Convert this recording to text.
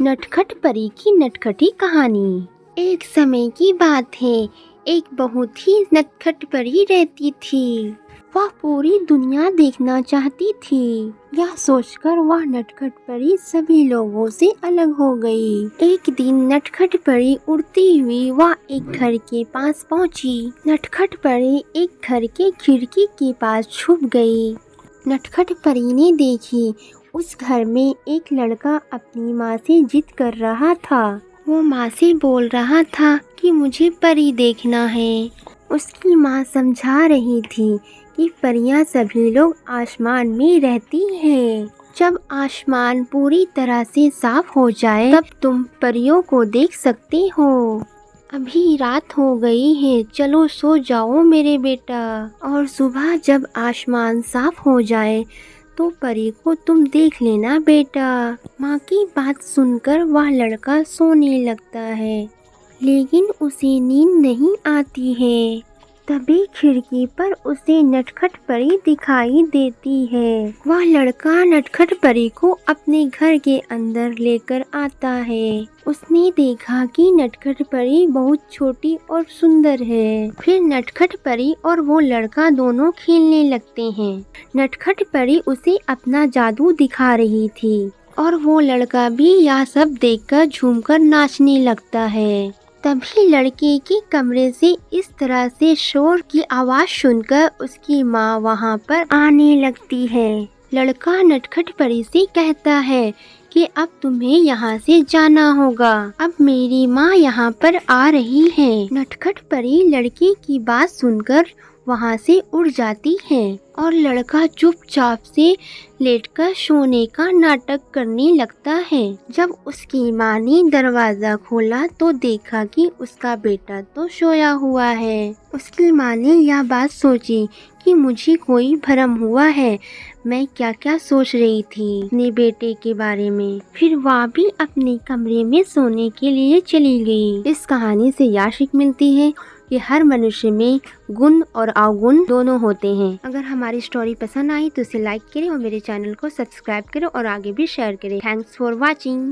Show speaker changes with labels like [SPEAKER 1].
[SPEAKER 1] नटखट परी की नटखटी कहानी। एक समय की बात है, एक बहुत ही नटखट परी रहती थी। वह पूरी दुनिया देखना चाहती थी। यह सोचकर वह नटखट परी सभी लोगों से अलग हो गई। एक दिन नटखट परी उड़ती हुई वह एक घर के पास पहुंची। नटखट परी एक घर के खिड़की के पास छुप गई। नटखट परी ने देखी, उस घर में एक लड़का अपनी माँ से जिद कर रहा था। वो माँ से बोल रहा था कि मुझे परी देखना है। उसकी माँ समझा रही थी कि परियां सभी लोग आसमान में रहती हैं। जब आसमान पूरी तरह से साफ हो जाए तब तुम परियों को देख सकते हो। अभी रात हो गई है, चलो सो जाओ मेरे बेटा। और सुबह जब आसमान साफ हो जाए तो परी को तुम देख लेना बेटा। माँ की बात सुनकर वह लड़का सोने लगता है, लेकिन उसे नींद नहीं आती है। तभी खिड़की पर उसे नटखट परी दिखाई देती है। वह लड़का नटखट परी को अपने घर के अंदर लेकर आता है। उसने देखा कि नटखट परी बहुत छोटी और सुंदर है। फिर नटखट परी और वो लड़का दोनों खेलने लगते हैं। नटखट परी उसे अपना जादू दिखा रही थी और वो लड़का भी यह सब देखकर झूमकर नाचने लगता है। तभी लड़के के कमरे से इस तरह से शोर की आवाज सुनकर उसकी माँ वहाँ पर आने लगती है। लड़का नटखट परी से कहता है कि अब तुम्हें यहाँ से जाना होगा, अब मेरी माँ यहाँ पर आ रही है। नटखट परी लड़के की बात सुनकर वहाँ से उड़ जाती है और लड़का चुपचाप से लेटकर सोने का नाटक करने लगता है। जब उसकी माँ ने दरवाज़ा खोला तो देखा कि उसका बेटा तो सोया हुआ है। उसकी माँ ने यह बात सोची कि मुझे कोई भ्रम हुआ है, मैं क्या क्या सोच रही थी अपने बेटे के बारे में। फिर वह भी अपने कमरे में सोने के लिए चली गई। इस कहानी से यह सीख मिलती है कि हर मनुष्य में गुण और अवगुण दोनों होते हैं। अगर हमारी स्टोरी पसंद आई तो इसे लाइक करें और मेरे चैनल को सब्सक्राइब करें और आगे भी शेयर करें। Thanks for watching.